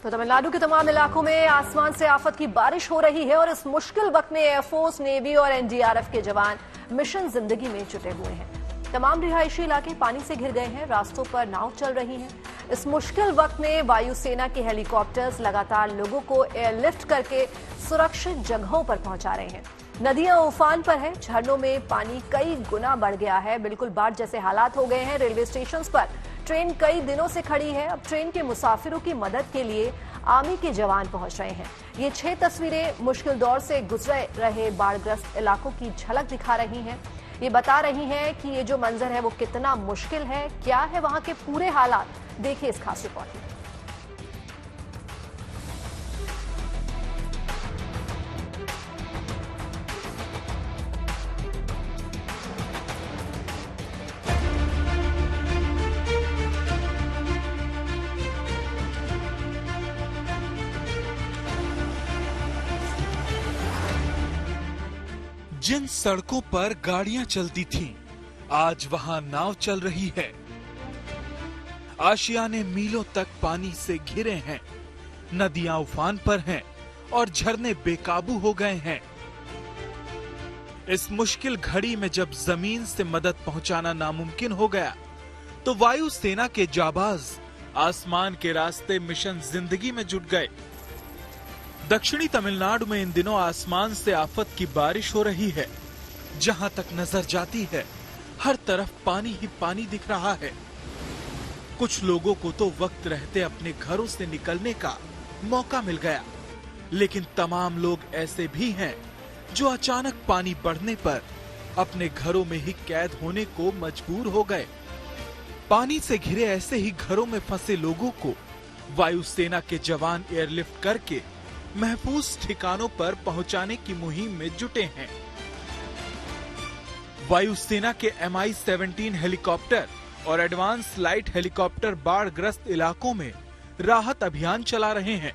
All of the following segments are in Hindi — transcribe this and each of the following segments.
तो तमिलनाडु के तमाम इलाकों में आसमान से आफत की बारिश हो रही है और इस मुश्किल वक्त में एयरफोर्स, नेवी और एनडीआरएफ के जवान मिशन जिंदगी में जुटे हुए हैं। तमाम रिहायशी इलाके पानी से घिर गए हैं, रास्तों पर नाव चल रही हैं। इस मुश्किल वक्त में वायुसेना के हेलीकॉप्टर्स लगातार लोगों को एयरलिफ्ट करके सुरक्षित जगहों पर पहुंचा रहे हैं। नदियां उफान पर है, झरनों में पानी कई गुना बढ़ गया है, बिल्कुल बाढ़ जैसे हालात हो गए हैं। रेलवे स्टेशन पर ट्रेन कई दिनों से खड़ी है। अब ट्रेन के मुसाफिरों की मदद के लिए आर्मी के जवान पहुंच रहे हैं। ये 6 तस्वीरें मुश्किल दौर से गुजर रहे बाढ़ग्रस्त इलाकों की झलक दिखा रही हैं। ये बता रही हैं कि ये जो मंजर है वो कितना मुश्किल है, क्या है वहां के पूरे हालात। देखिए इस खास रिपोर्ट में। जिन सड़कों पर गाड़ियां चलती थीं, आज वहां नाव चल रही है। आशियाने मीलों तक पानी से घिरे हैं, नदियां उफान पर हैं और झरने बेकाबू हो गए हैं। इस मुश्किल घड़ी में जब जमीन से मदद पहुंचाना नामुमकिन हो गया, तो वायुसेना के जाबाज आसमान के रास्ते मिशन जिंदगी में जुट गए। दक्षिणी तमिलनाडु में इन दिनों आसमान से आफत की बारिश हो रही है। जहां तक नजर जाती है, हर तरफ पानी ही पानी दिख रहा है। कुछ लोगों को तो वक्त रहते अपने घरों से निकलने का मौका मिल गया, लेकिन तमाम लोग ऐसे भी हैं जो अचानक पानी बढ़ने पर अपने घरों में ही कैद होने को मजबूर हो गए। पानी से घिरे ऐसे ही घरों में फंसे लोगों को वायुसेना के जवान एयरलिफ्ट करके महफूज ठिकानों पर पहुंचाने की मुहिम में जुटे हैं। वायुसेना के MI-17 हेलीकॉप्टर और एडवांस लाइट हेलीकॉप्टर बाढ़ग्रस्त इलाकों में राहत अभियान चला रहे हैं।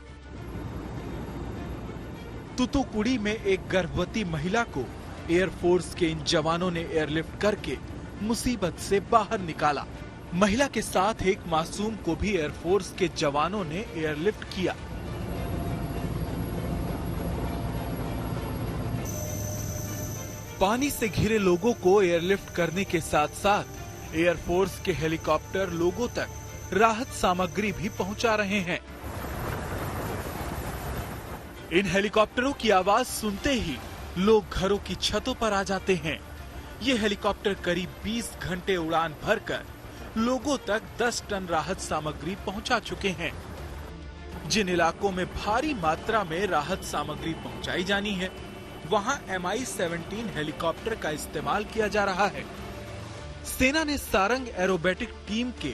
तुतुकुड़ी में एक गर्भवती महिला को एयरफोर्स के इन जवानों ने एयरलिफ्ट करके मुसीबत से बाहर निकाला। महिला के साथ एक मासूम को भी एयरफोर्स के जवानों ने एयरलिफ्ट किया। पानी से घिरे लोगों को एयरलिफ्ट करने के साथ साथ एयरफोर्स के हेलीकॉप्टर लोगों तक राहत सामग्री भी पहुंचा रहे हैं। इन हेलीकॉप्टरों की आवाज सुनते ही लोग घरों की छतों पर आ जाते हैं। ये हेलीकॉप्टर करीब 20 घंटे उड़ान भरकर लोगों तक 10 टन राहत सामग्री पहुंचा चुके हैं। जिन इलाकों में भारी मात्रा में राहत सामग्री पहुंचाई जानी है, वहां MI-17 हेलीकॉप्टर का इस्तेमाल किया जा रहा है। सेना ने सारंग एरोबेटिक टीम के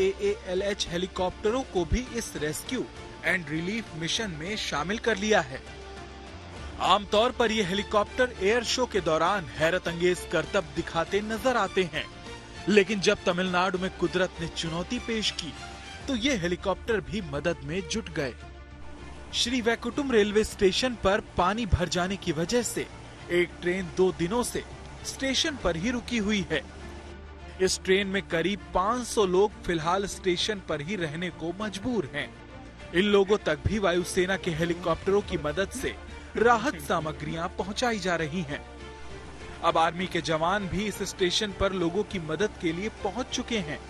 AALH हेलीकॉप्टरों को भी इस रेस्क्यू एंड रिलीफ मिशन में शामिल कर लिया है। आमतौर पर ये हेलीकॉप्टर एयर शो के दौरान हैरत अंगेज करतब दिखाते नजर आते हैं, लेकिन जब तमिलनाडु में कुदरत ने चुनौती पेश की, तो ये हेलीकॉप्टर भी मदद में जुट गए। श्री वैकुंठम रेलवे स्टेशन पर पानी भर जाने की वजह से एक ट्रेन 2 दिनों से स्टेशन पर ही रुकी हुई है। इस ट्रेन में करीब 500 लोग फिलहाल स्टेशन पर ही रहने को मजबूर हैं। इन लोगों तक भी वायुसेना के हेलीकॉप्टरों की मदद से राहत सामग्रियां पहुंचाई जा रही हैं। अब आर्मी के जवान भी इस स्टेशन पर लोगों की मदद के लिए पहुंच चुके हैं।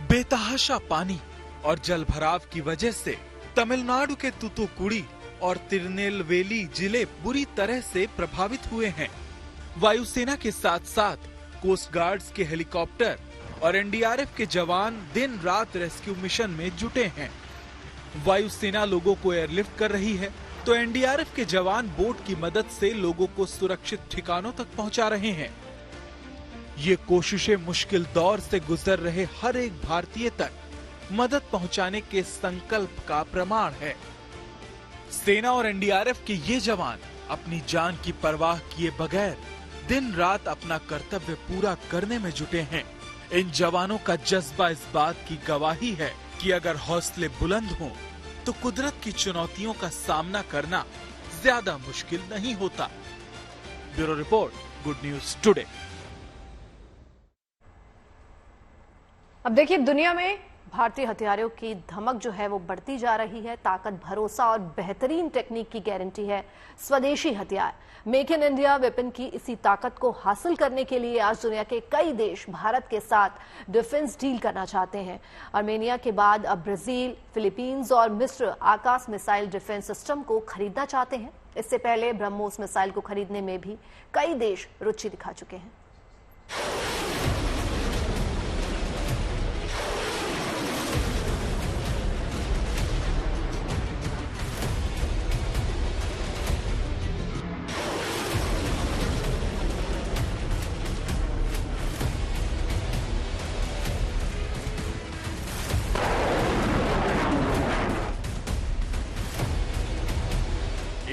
बेतहाशा पानी और जल भराव की वजह से तमिलनाडु के तुतुकुड़ी और तिरुनेलवेली जिले बुरी तरह से प्रभावित हुए हैं। वायुसेना के साथ साथ कोस्ट गार्ड्स के हेलीकॉप्टर और एनडीआरएफ के जवान दिन रात रेस्क्यू मिशन में जुटे हैं। वायुसेना लोगों को एयरलिफ्ट कर रही है, तो एनडीआरएफ के जवान बोट की मदद से लोगों को सुरक्षित ठिकानों तक पहुंचा रहे हैं। ये कोशिशें मुश्किल दौर से गुजर रहे हर एक भारतीय तक मदद पहुंचाने के संकल्प का प्रमाण है। सेना और एनडीआरएफ के ये जवान अपनी जान की परवाह किए बगैर दिन रात अपना कर्तव्य पूरा करने में जुटे हैं। इन जवानों का जज्बा इस बात की गवाही है कि अगर हौसले बुलंद हों, तो कुदरत की चुनौतियों का सामना करना ज्यादा मुश्किल नहीं होता। Bureau report, good news today. अब देखिए, दुनिया में भारतीय हथियारों की धमक जो है वो बढ़ती जा रही है। ताकत, भरोसा और बेहतरीन टेक्निक की गारंटी है स्वदेशी हथियार। मेक इन इंडिया वेपन की इसी ताकत को हासिल करने के लिए आज दुनिया के कई देश भारत के साथ डिफेंस डील करना चाहते हैं। आर्मेनिया के बाद अब ब्राजील, फिलीपींस और मिस्र आकाश मिसाइल डिफेंस सिस्टम को खरीदना चाहते हैं। इससे पहले ब्रह्मोस मिसाइल को खरीदने में भी कई देश रुचि दिखा चुके हैं।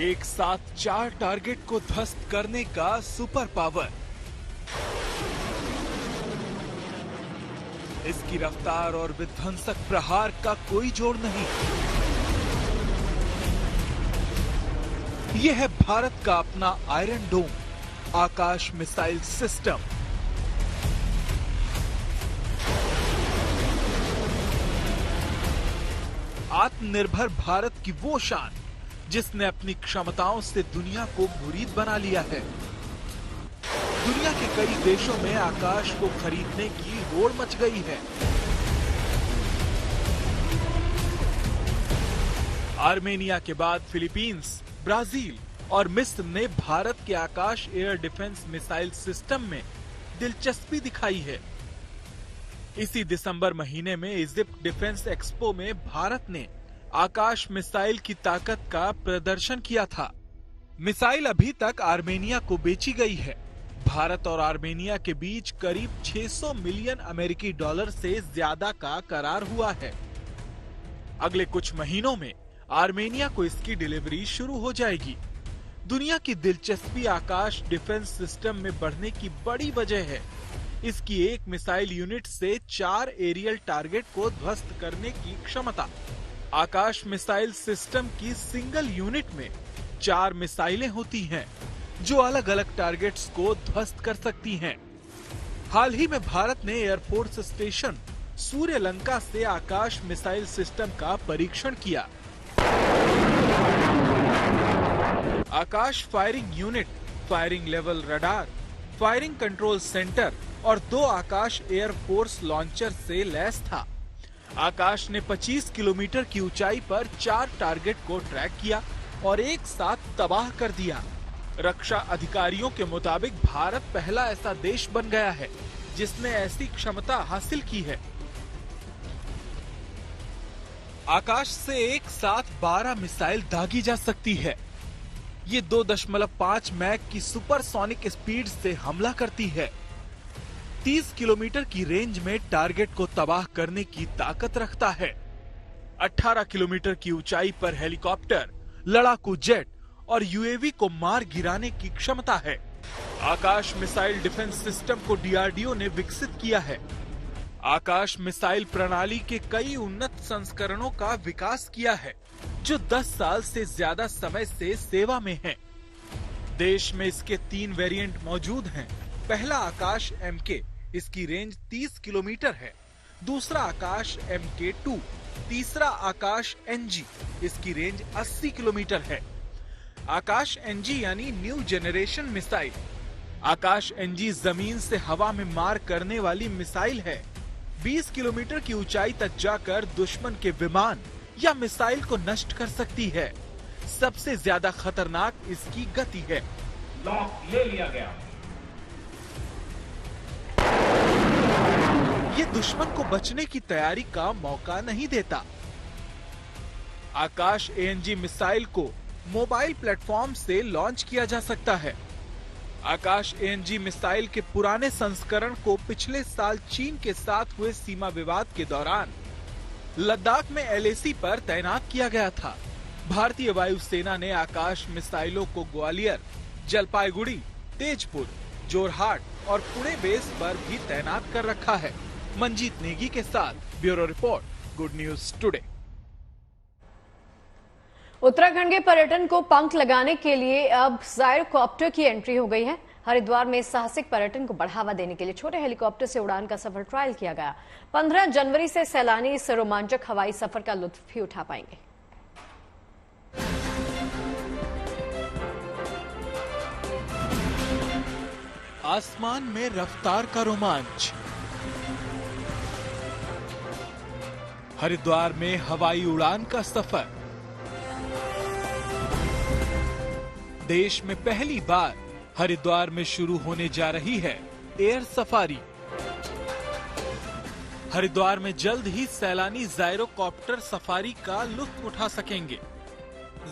एक साथ 4 टारगेट को ध्वस्त करने का सुपर पावर। इसकी रफ्तार और विध्वंसक प्रहार का कोई जोड़ नहीं। यह है भारत का अपना आयरन डोम आकाश मिसाइल सिस्टम। आत्मनिर्भर भारत की वो शान जिसने अपनी क्षमताओं से दुनिया को मुरीद बना लिया है। दुनिया के कई देशों में आकाश को खरीदने की होड़ मच गई है। आर्मेनिया के बाद फिलीपींस, ब्राजील और मिस्र ने भारत के आकाश एयर डिफेंस मिसाइल सिस्टम में दिलचस्पी दिखाई है। इसी दिसंबर महीने में इजिप्ट डिफेंस एक्सपो में भारत ने आकाश मिसाइल की ताकत का प्रदर्शन किया था। मिसाइल अभी तक आर्मेनिया को बेची गई है। भारत और आर्मेनिया के बीच करीब 600 मिलियन अमेरिकी डॉलर से ज्यादा का करार हुआ है। अगले कुछ महीनों में आर्मेनिया को इसकी डिलीवरी शुरू हो जाएगी। दुनिया की दिलचस्पी आकाश डिफेंस सिस्टम में बढ़ने की बड़ी वजह है इसकी एक मिसाइल यूनिट से 4 एरियल टारगेट को ध्वस्त करने की क्षमता। आकाश मिसाइल सिस्टम की सिंगल यूनिट में 4 मिसाइलें होती हैं, जो अलग अलग टारगेट्स को ध्वस्त कर सकती हैं। हाल ही में भारत ने एयरफोर्स स्टेशन सूर्यलंका से आकाश मिसाइल सिस्टम का परीक्षण किया। Akash firing unit, firing level radar, firing control centre और 2 आकाश एयरफोर्स लॉन्चर से लैस था। आकाश ने 25 किलोमीटर की ऊंचाई पर 4 टारगेट को ट्रैक किया और एक साथ तबाह कर दिया। रक्षा अधिकारियों के मुताबिक भारत पहला ऐसा देश बन गया है जिसने ऐसी क्षमता हासिल की है। आकाश से एक साथ 12 मिसाइल दागी जा सकती है। ये 2.5 मैक की सुपरसोनिक स्पीड से हमला करती है। 30 किलोमीटर की रेंज में टारगेट को तबाह करने की ताकत रखता है। 18 किलोमीटर की ऊंचाई पर हेलीकॉप्टर, लड़ाकू जेट और यूएवी को मार गिराने की क्षमता है। आकाश मिसाइल डिफेंस सिस्टम को डीआरडीओ ने विकसित किया है। आकाश मिसाइल प्रणाली के कई उन्नत संस्करणों का विकास किया है, जो 10 साल से ज्यादा समय से सेवा में हैं। देश में इसके 3 वेरिएंट मौजूद हैं। पहला आकाश MK, इसकी रेंज 30 किलोमीटर है। दूसरा आकाश MK2, तीसरा आकाश NG, इसकी रेंज 80 किलोमीटर है। आकाश NG यानी न्यू जेनरेशन मिसाइल। आकाश NG जमीन से हवा में मार करने वाली मिसाइल है। 20 किलोमीटर की ऊंचाई तक जाकर दुश्मन के विमान या मिसाइल को नष्ट कर सकती है। सबसे ज्यादा खतरनाक इसकी गति है। लॉक ले लिया गया। ये दुश्मन को बचने की तैयारी का मौका नहीं देता। आकाश ANG मिसाइल को मोबाइल प्लेटफॉर्म से लॉन्च किया जा सकता है। आकाश ANG मिसाइल के पुराने संस्करण को पिछले साल चीन के साथ हुए सीमा विवाद के दौरान लद्दाख में LAC पर तैनात किया गया था। भारतीय वायुसेना ने आकाश मिसाइलों को ग्वालियर, जलपाईगुड़ी, तेजपुर, जोरहाट और पुणे बेस पर भी तैनात कर रखा है। मंजीत नेगी के साथ bureau report, good news today. Uttarakhand के पर्यटन को पंख लगाने के लिए अब जायरोकॉप्टर की एंट्री हो गई है। हरिद्वार में साहसिक पर्यटन को बढ़ावा देने के लिए छोटे हेलीकॉप्टर से उड़ान का सफर ट्रायल किया गया। 15 जनवरी से सैलानी इस रोमांचक हवाई सफर का लुत्फ भी उठा पाएंगे। आसमान में रफ्तार का रोमांच। हरिद्वार में हवाई उड़ान का सफर। देश में पहली बार हरिद्वार में शुरू होने जा रही है एयर सफारी। हरिद्वार में जल्द ही सैलानी जायरोकॉप्टर सफारी का लुत्फ उठा सकेंगे।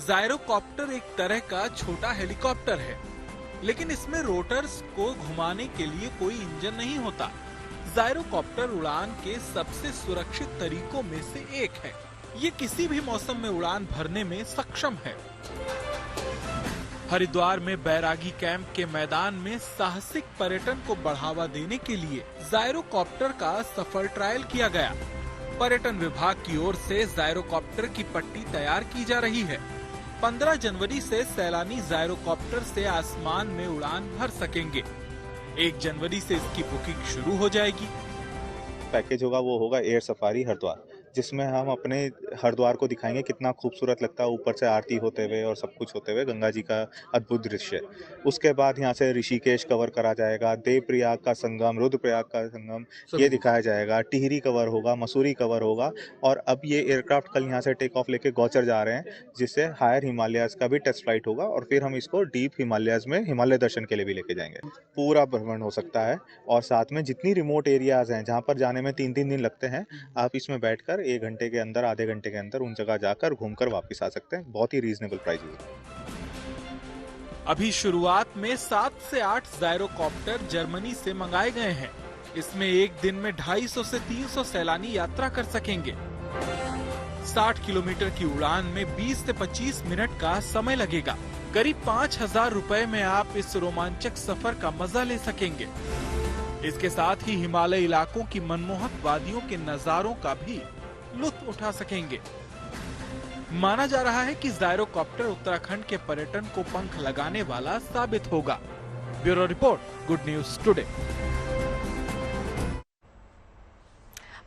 जायरोकॉप्टर एक तरह का छोटा हेलीकॉप्टर है, लेकिन इसमें रोटर्स को घुमाने के लिए कोई इंजन नहीं होता। जायरोकॉप्टर उड़ान के सबसे सुरक्षित तरीकों में से एक है। ये किसी भी मौसम में उड़ान भरने में सक्षम है। हरिद्वार में बैरागी कैंप के मैदान में साहसिक पर्यटन को बढ़ावा देने के लिए जायरोकॉप्टर का सफल ट्रायल किया गया। पर्यटन विभाग की ओर से जायरोकॉप्टर की पट्टी तैयार की जा रही है। 15 जनवरी से सैलानी जायरोकॉप्टर से आसमान में उड़ान भर सकेंगे। 1 जनवरी से इसकी बुकिंग शुरू हो जाएगी। पैकेज होगा वो होगा एयर सफारी हरिद्वार, जिसमें हम अपने हरिद्वार को दिखाएंगे कितना खूबसूरत लगता है ऊपर से आरती होते हुए और सब कुछ होते हुए, गंगा जी का अद्भुत दृश्य। उसके बाद यहाँ से ऋषिकेश कवर करा जाएगा, देवप्रयाग का संगम, रुद्रप्रयाग का संगम ये दिखाया जाएगा, टिहरी कवर होगा, मसूरी कवर होगा। और अब ये एयरक्राफ्ट कल यहाँ से टेक ऑफ लेके गौचर जा रहे हैं, जिससे हायर हिमालयाज का भी टेस्ट फ्लाइट होगा और फिर हम इसको डीप हिमालयाज में हिमालय दर्शन के लिए भी लेके जाएंगे। पूरा भ्रमण हो सकता है और साथ में जितनी रिमोट एरियाज हैं जहाँ पर जाने में 3-3 दिन लगते हैं, आप इसमें बैठकर 1 घंटे के अंदर, आधे घंटे के अंदर उन जगह जाकर घूमकर वापस आ सकते हैं। बहुत ही रीजनेबल प्राइस है। अभी शुरुआत में 7 से 8 जायरोकॉप्टर जर्मनी से मंगाए गए हैं। इसमें एक दिन में 250 से 300 सैलानी यात्रा कर सकेंगे। 60 किलोमीटर की उड़ान में 20 से 25 मिनट का समय लगेगा। करीब 5,000 रुपए में आप इस रोमांचक सफर का मजा ले सकेंगे। इसके साथ ही हिमालय इलाकों की मनमोहक वादियों के नजारों का भी लुत्फ उठा सकेंगे। माना जा रहा है कि जायरोकॉप्टर उत्तराखंड के पर्यटन को पंख लगाने वाला साबित होगा। Bureau report, good news today.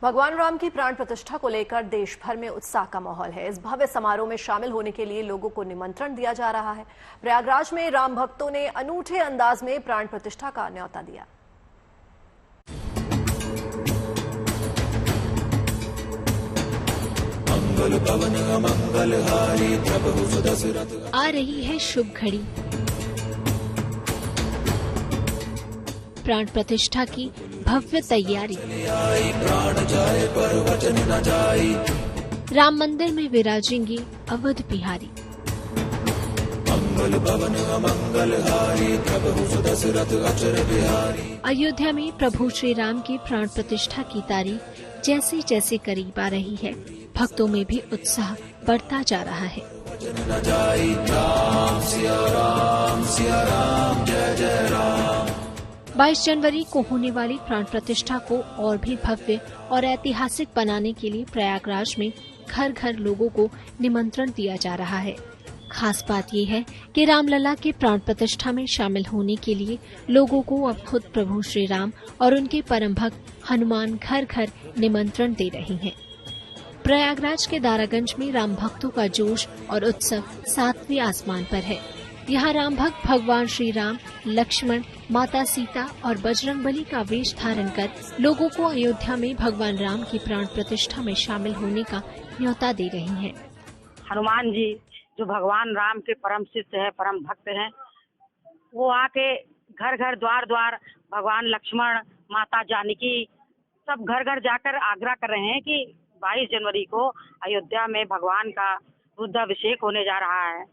भगवान राम की प्राण प्रतिष्ठा को लेकर देश भर में उत्साह का माहौल है। इस भव्य समारोह में शामिल होने के लिए लोगों को निमंत्रण दिया जा रहा है। प्रयागराज में राम भक्तों ने अनूठे अंदाज में प्राण प्रतिष्ठा का न्योता दिया। आ रही है शुभ घड़ी। प्राण प्रतिष्ठा की भव्य तैयारी। राम मंदिर में विराजेंगे अवध बिहारी। अयोध्या में प्रभु श्री राम की प्राण प्रतिष्ठा की तारीख जैसे जैसे करीब आ रही है, भक्तों में भी उत्साह बढ़ता जा रहा है। 22 जनवरी को होने वाली प्राण प्रतिष्ठा को और भी भव्य और ऐतिहासिक बनाने के लिए प्रयागराज में घर घर लोगों को निमंत्रण दिया जा रहा है। खास बात यह है कि रामलला के प्राण प्रतिष्ठा में शामिल होने के लिए लोगों को अब खुद प्रभु श्री राम और उनके परम भक्त हनुमान घर घर निमंत्रण दे रहे हैं। प्रयागराज के दारागंज में राम भक्तों का जोश और उत्सव 7वें आसमान पर है। यहाँ राम भक्त भगवान श्री राम, लक्ष्मण, माता सीता और बजरंगबली का वेश धारण कर लोगों को अयोध्या में भगवान राम की प्राण प्रतिष्ठा में शामिल होने का न्योता दे रही हैं। हनुमान जी जो भगवान राम के परम शिष्य है, परम भक्त हैं, वो आके घर घर द्वार द्वार भगवान लक्ष्मण, माता जानकी सब घर घर जाकर आग्रह कर रहे हैं कि 22 जनवरी को अयोध्या में भगवान का रुद्राभिषेक होने जा रहा है,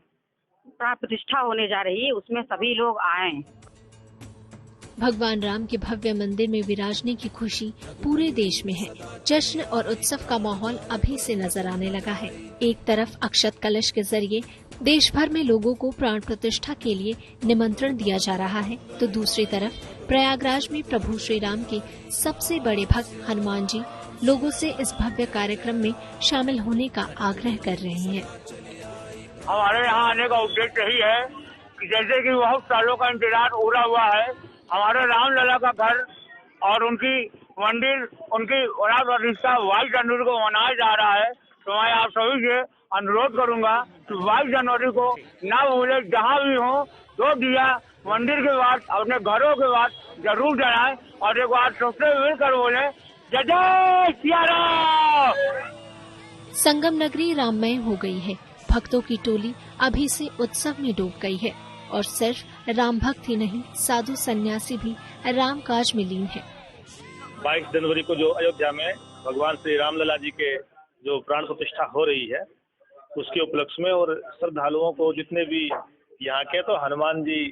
प्राण प्रतिष्ठा होने जा रही है, उसमें सभी लोग आएं। भगवान राम के भव्य मंदिर में विराजने की खुशी पूरे देश में है। जश्न और उत्सव का माहौल अभी से नजर आने लगा है। एक तरफ अक्षत कलश के जरिए देश भर में लोगों को प्राण प्रतिष्ठा के लिए निमंत्रण दिया जा रहा है, तो दूसरी तरफ प्रयागराज में प्रभु श्री राम के सबसे बड़े भक्त हनुमान जी लोगों से इस भव्य कार्यक्रम में शामिल होने का आग्रह कर रहे हैं। हमारे यहाँ आने का उद्देश्य यही है जैसे कि बहुत सालों का इंतजार उड़ा हुआ है हमारे रामलला का घर और उनकी मंदिर, उनकी प्रतिष्ठा 22 जनवरी को मनाया जा रहा है। तो मैं आप सभी से अनुरोध करूंगा कि 22 जनवरी को ना भूले, जहाँ भी हो 2 दिया मंदिर के बाद अपने घरों के बाद जरूर जलाएं और एक बार सबसे मिलकर बोले जय जय सिया राम। संगम नगरी राममय हो गई है। भक्तों की टोली अभी से उत्सव में डूब गई है और सिर्फ राम भक्त ही नहीं, साधु सन्यासी भी राम काज में लीन है। 22 जनवरी को जो अयोध्या में भगवान श्री रामलला जी के जो प्राण प्रतिष्ठा हो रही है, उसके उपलक्ष्य में और श्रद्धालुओं को जितने भी यहाँ के तो हनुमान जी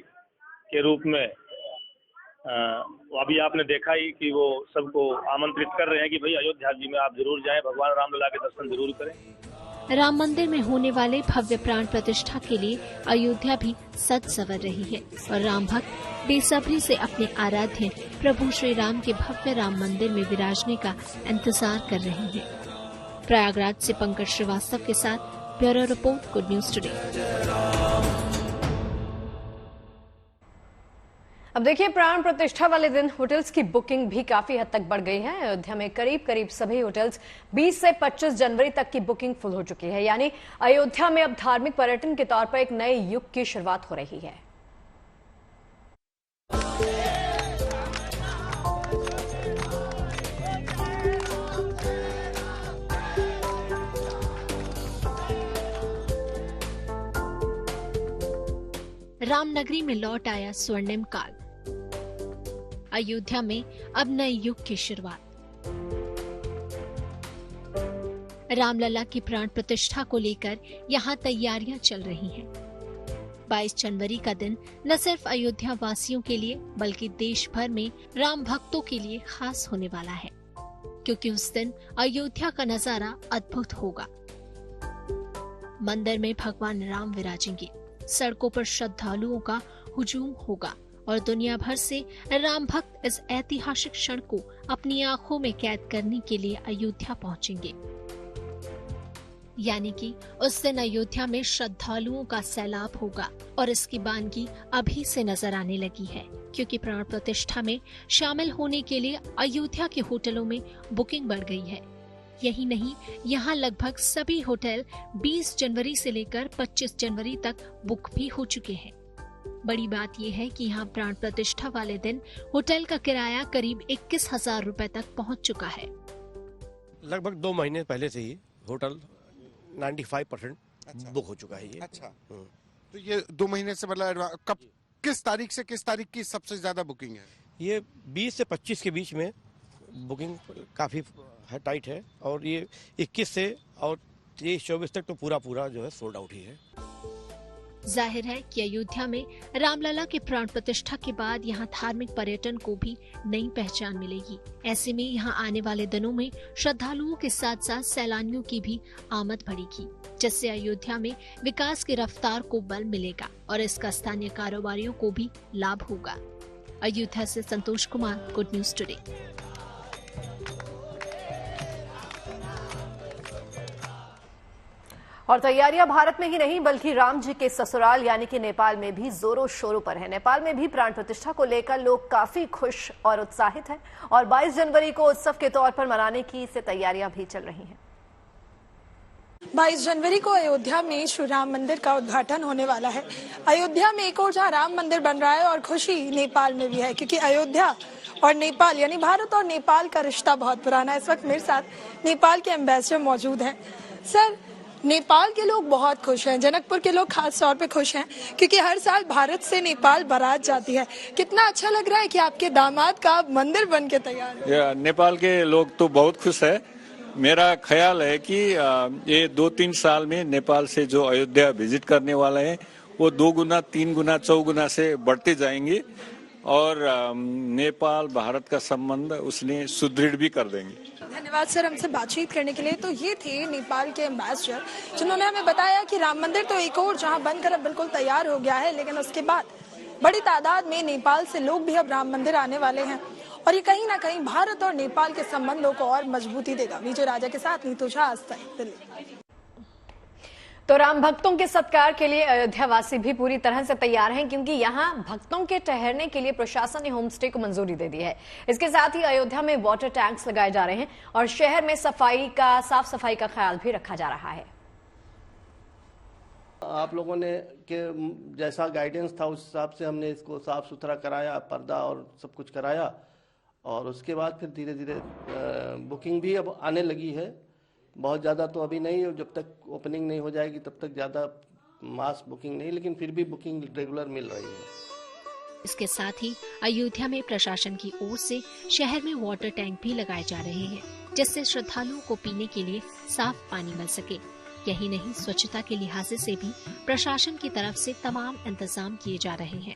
के रूप में अभी आपने देखा ही कि वो सबको आमंत्रित कर रहे हैं कि भाई अयोध्या जी में आप जरूर जाएं, भगवान रामलला के दर्शन जरूर करें। राम मंदिर में होने वाले भव्य प्राण प्रतिष्ठा के लिए अयोध्या भी सज संवर रही है और राम भक्त बेसब्री से अपने आराध्य प्रभु श्री राम के भव्य राम मंदिर में विराजने का इंतजार कर रहे हैं। प्रयागराज से पंकज श्रीवास्तव के साथ bureau report, good news today. अब देखिए, प्राण प्रतिष्ठा वाले दिन होटल्स की बुकिंग भी काफी हद तक बढ़ गई है। अयोध्या में करीब सभी होटल्स 20 से 25 जनवरी तक की बुकिंग फुल हो चुकी है। यानी अयोध्या में अब धार्मिक पर्यटन के तौर पर एक नए युग की शुरुआत हो रही है। रामनगरी में लौट आया स्वर्णिम काल। अयोध्या में अब नए युग की शुरुआत। रामलला की प्राण प्रतिष्ठा को लेकर यहाँ तैयारियां चल रही हैं। 22 जनवरी का दिन न सिर्फ अयोध्या वासियों के लिए बल्कि देश भर में राम भक्तों के लिए खास होने वाला है, क्योंकि उस दिन अयोध्या का नजारा अद्भुत होगा। मंदिर में भगवान राम विराजेंगे, सड़कों पर श्रद्धालुओं का हुजूम होगा और दुनिया भर से राम भक्त इस ऐतिहासिक क्षण को अपनी आंखों में कैद करने के लिए अयोध्या पहुंचेंगे। यानी कि उस दिन अयोध्या में श्रद्धालुओं का सैलाब होगा और इसकी बानगी अभी से नजर आने लगी है, क्योंकि प्राण प्रतिष्ठा में शामिल होने के लिए अयोध्या के होटलों में बुकिंग बढ़ गई है। यही नहीं, यहाँ लगभग सभी होटल 20 जनवरी से लेकर 25 जनवरी तक बुक भी हो चुके हैं। बड़ी बात यह है कि यहाँ प्राण प्रतिष्ठा वाले दिन होटल का किराया करीब 21,000 रुपए तक पहुँच चुका है। लगभग 2 महीने पहले से ही होटल 95% बुक हो चुका है ये। अच्छा, तो ये 2 महीने से मतलब कब, किस तारीख से किस तारीख की सबसे ज्यादा बुकिंग है? ये 20 से 25 के बीच में बुकिंग काफी टाइट है और ये 21 से और 23-24 तक तो पूरा जो है सोल्ड आउट ही है। जाहिर है कि अयोध्या में रामलला के प्राण प्रतिष्ठा के बाद यहाँ धार्मिक पर्यटन को भी नई पहचान मिलेगी। ऐसे में यहाँ आने वाले दिनों में श्रद्धालुओं के साथ साथ सैलानियों की भी आमद बढ़ेगी, जिससे अयोध्या में विकास की रफ्तार को बल मिलेगा और इसका स्थानीय कारोबारियों को भी लाभ होगा। अयोध्या से Santosh Kumar, good news today. और तैयारियां भारत में ही नहीं बल्कि राम जी के ससुराल यानी कि नेपाल में भी जोरों शोरों पर है। नेपाल में भी प्राण प्रतिष्ठा को लेकर लोग काफी खुश और उत्साहित हैं और 22 जनवरी को उत्सव के तौर पर मनाने की से तैयारियां भी चल रही हैं। 22 जनवरी को अयोध्या में श्री राम मंदिर का उद्घाटन होने वाला है। अयोध्या में एक और जहाँ राम मंदिर बन रहा है और खुशी नेपाल में भी है, क्योंकि अयोध्या और नेपाल यानी भारत और नेपाल का रिश्ता बहुत पुराना है। इस वक्त मेरे साथ नेपाल के एम्बेसडर मौजूद हैं। सर, नेपाल के लोग बहुत खुश हैं, जनकपुर के लोग खास तौर पे खुश हैं क्योंकि हर साल भारत से नेपाल बारात जाती है। कितना अच्छा लग रहा है कि आपके दामाद का मंदिर बन के तैयार है। नेपाल के लोग तो बहुत खुश है। मेरा ख्याल है कि ये 2-3 साल में नेपाल से जो अयोध्या विजिट करने वाले हैं वो 2 गुना, 3 गुना, 4 गुना से बढ़ते जाएंगे और नेपाल भारत का संबंध उसने सुदृढ़ भी कर देंगे। धन्यवाद सर हमसे बातचीत करने के लिए। तो ये थे नेपाल के एम्बेसडर जिन्होंने हमें बताया कि राम मंदिर तो एक और जहां बनकर अब बिल्कुल तैयार हो गया है, लेकिन उसके बाद बड़ी तादाद में नेपाल से लोग भी अब राम मंदिर आने वाले हैं और ये कहीं ना कहीं भारत और नेपाल के संबंधों को और मजबूती देगा। विजय राजा के साथ नीतू झा, दिल्ली। तो राम भक्तों के सत्कार के लिए अयोध्या वासी भी पूरी तरह से तैयार हैं, क्योंकि यहां भक्तों के ठहरने के लिए प्रशासन ने होम स्टे को मंजूरी दे दी है। इसके साथ ही अयोध्या में वाटर टैंक्स लगाए जा रहे हैं और शहर में साफ सफाई का ख्याल भी रखा जा रहा है। आप लोगों ने के जैसा गाइडेंस था उस हिसाब से हमने इसको साफ सुथरा कराया, पर्दा और सब कुछ कराया, और उसके बाद फिर धीरे धीरे बुकिंग भी अब आने लगी है। बहुत ज़्यादा तो अभी नहीं, जब तक ओपनिंग नहीं हो जाएगी तब तक ज़्यादा मास बुकिंग नहीं, लेकिन फिर भी बुकिंग रेगुलर मिल रही है। इसके साथ ही अयोध्या में प्रशासन की ओर से शहर में वाटर टैंक भी लगाए जा रहे हैं, जिससे श्रद्धालुओं को पीने के लिए साफ पानी मिल सके। यही नहीं, स्वच्छता के लिहाज से भी प्रशासन की तरफ से तमाम इंतजाम किए जा रहे हैं।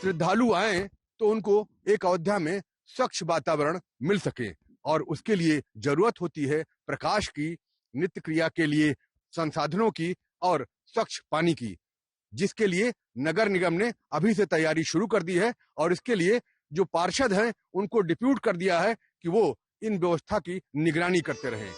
श्रद्धालु आए तो उनको एक अयोध्या में स्वच्छ वातावरण मिल सके, और उसके लिए जरूरत होती है प्रकाश की, नित्य क्रिया के लिए संसाधनों की और स्वच्छ पानी की, जिसके लिए नगर निगम ने अभी से तैयारी शुरू कर दी है, और इसके लिए जो पार्षद हैं उनको डिप्यूट कर दिया है कि वो इन व्यवस्था की निगरानी करते रहें।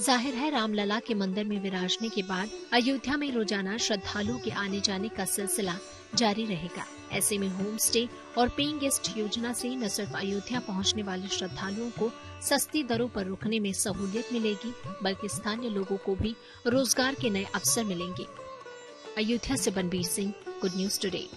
जाहिर है, रामलला के मंदिर में विराजने के बाद अयोध्या में रोजाना श्रद्धालुओं के आने जाने का सिलसिला जारी रहेगा। ऐसे में होम स्टे और पेइंग गेस्ट योजना से न सिर्फ अयोध्या पहुंचने वाले श्रद्धालुओं को सस्ती दरों पर रुकने में सहूलियत मिलेगी, बल्कि स्थानीय लोगों को भी रोजगार के नए अवसर मिलेंगे। अयोध्या से बनबीर सिंह, गुड न्यूज टुडे।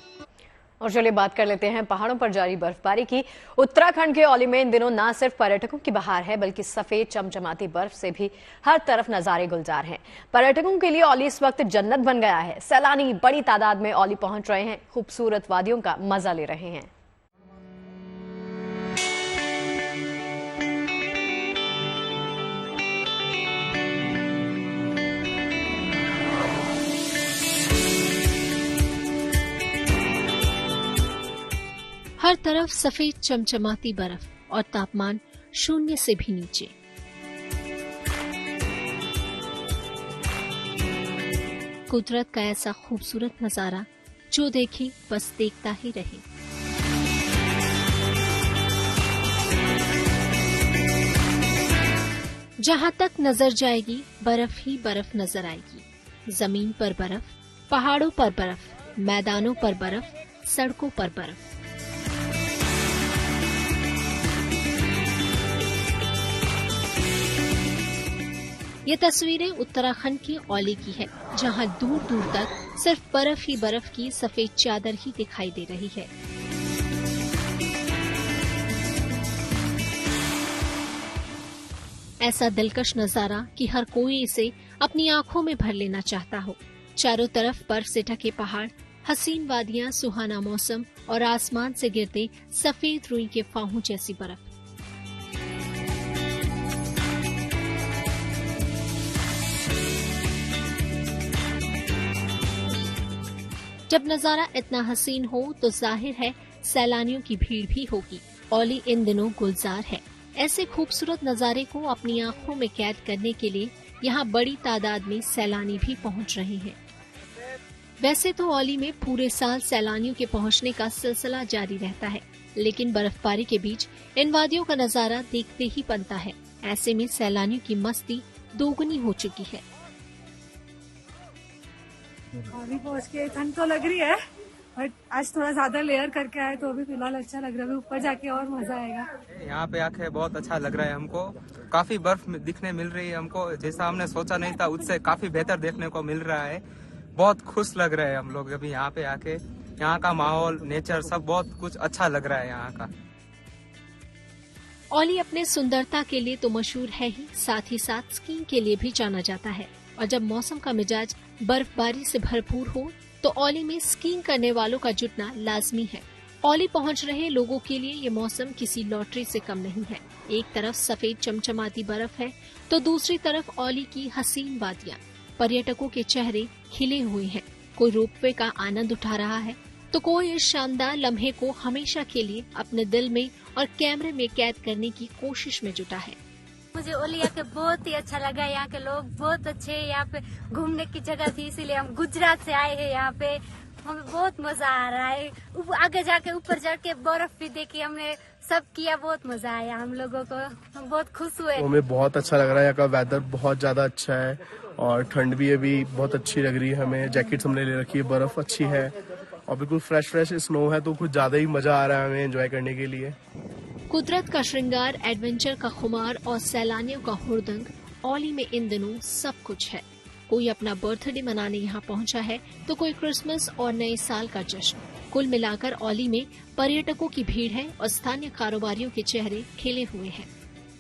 और चलिए बात कर लेते हैं पहाड़ों पर जारी बर्फबारी की। उत्तराखंड के औली में इन दिनों न सिर्फ पर्यटकों की बहार है, बल्कि सफेद चमचमाती बर्फ से भी हर तरफ नजारे गुलजार हैं। पर्यटकों के लिए औली इस वक्त जन्नत बन गया है। सैलानी बड़ी तादाद में औली पहुंच रहे हैं, खूबसूरत वादियों का मजा ले रहे हैं। हर तरफ सफेद चमचमाती बर्फ और तापमान 0 से भी नीचे। कुदरत का ऐसा खूबसूरत नजारा जो देखे बस देखता ही रहे। जहां तक नजर जाएगी बर्फ ही बर्फ नजर आएगी। जमीन पर बर्फ, पहाड़ों पर बर्फ, मैदानों पर बर्फ, सड़कों पर बर्फ। ये तस्वीरें उत्तराखंड के औली की है, जहां दूर दूर तक सिर्फ बर्फ ही बर्फ की सफेद चादर ही दिखाई दे रही है। ऐसा दिलकश नजारा कि हर कोई इसे अपनी आंखों में भर लेना चाहता हो। चारों तरफ बर्फ से ढके पहाड़, हसीन वादियां, सुहाना मौसम और आसमान से गिरते सफेद रुई के फाहों जैसी बर्फ। जब नजारा इतना हसीन हो तो जाहिर है सैलानियों की भीड़ भी होगी। औली इन दिनों गुलजार है। ऐसे खूबसूरत नजारे को अपनी आंखों में कैद करने के लिए यहाँ बड़ी तादाद में सैलानी भी पहुँच रहे हैं। वैसे तो औली में पूरे साल सैलानियों के पहुँचने का सिलसिला जारी रहता है, लेकिन बर्फबारी के बीच इन वादियों का नजारा देखते ही बनता है। ऐसे में सैलानियों की मस्ती दोगुनी हो चुकी है। अभी पहुंच के ठंड तो लग रही है, बट आज थोड़ा ज्यादा लेयर करके आए तो अभी फिलहाल अच्छा लग रहा है। ऊपर जाके और मजा आएगा। यहाँ पे आके बहुत अच्छा लग रहा है हमको। काफी बर्फ दिखने मिल रही है हमको, जैसा हमने सोचा नहीं था उससे काफी बेहतर देखने को मिल रहा है। बहुत खुश लग रहा है हम लोग अभी यहाँ पे आके। यहाँ का माहौल, नेचर सब बहुत कुछ अच्छा लग रहा है यहाँ का। औली अपने सुंदरता के लिए तो मशहूर है ही, साथ ही साथ स्कीइंग के लिए भी जाना जाता है। और जब मौसम का मिजाज बर्फबारी से भरपूर हो तो औली में स्कीइंग करने वालों का जुटना लाजमी है। औली पहुंच रहे लोगों के लिए ये मौसम किसी लॉटरी से कम नहीं है। एक तरफ सफेद चमचमाती बर्फ है तो दूसरी तरफ औली की हसीन वादियां। पर्यटकों के चेहरे खिले हुए हैं। कोई रोपवे का आनंद उठा रहा है तो कोई इस शानदार लम्हे को हमेशा के लिए अपने दिल में और कैमरे में कैद करने की कोशिश में जुटा है। मुझे औली आके बहुत ही अच्छा लगा। यहाँ के लोग बहुत अच्छे हैं। यहाँ पे घूमने की जगह थी, इसीलिए हम गुजरात से आए हैं। यहाँ पे हमें बहुत मजा आ रहा है। आगे जाके ऊपर चढ़ के बर्फ भी देखी हमने, सब किया, बहुत मजा आया हम लोगों को। हम बहुत खुश हुए। हमें बहुत अच्छा लग रहा है। यहाँ का वेदर बहुत ज्यादा अच्छा है और ठंड भी अभी बहुत अच्छी लग रही है हमें। जैकेट्स हमने ले रखी है, बर्फ अच्छी है और बिल्कुल फ्रेश स्नो है, तो कुछ ज्यादा ही मजा आ रहा है हमें एंजॉय करने के लिए। कुदरत का श्रृंगार, एडवेंचर का खुमार और सैलानियों का हुड़दंग, औली में इन दिनों सब कुछ है। कोई अपना बर्थडे मनाने यहाँ पहुँचा है तो कोई क्रिसमस और नए साल का जश्न। कुल मिलाकर औली में पर्यटकों की भीड़ है और स्थानीय कारोबारियों के चेहरे खिले हुए हैं।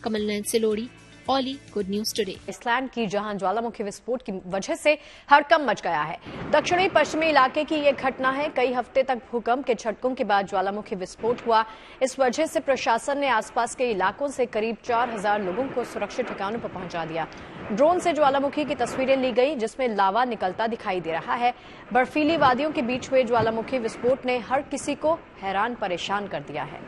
Kamalnayan Silodi, Auli, good news today. Iceland की जहां ज्वालामुखी विस्फोट की वजह से हड़कंप मच गया है। दक्षिणी पश्चिमी इलाके की ये घटना है। कई हफ्ते तक भूकंप के झटकों के बाद ज्वालामुखी विस्फोट हुआ। इस वजह से प्रशासन ने आसपास के इलाकों से करीब 4000 लोगों को सुरक्षित ठिकानों पर पहुंचा दिया। ड्रोन से ज्वालामुखी की तस्वीरें ली गई, जिसमें लावा निकलता दिखाई दे रहा है। बर्फीली वादियों के बीच हुए ज्वालामुखी विस्फोट ने हर किसी को हैरान परेशान कर दिया है।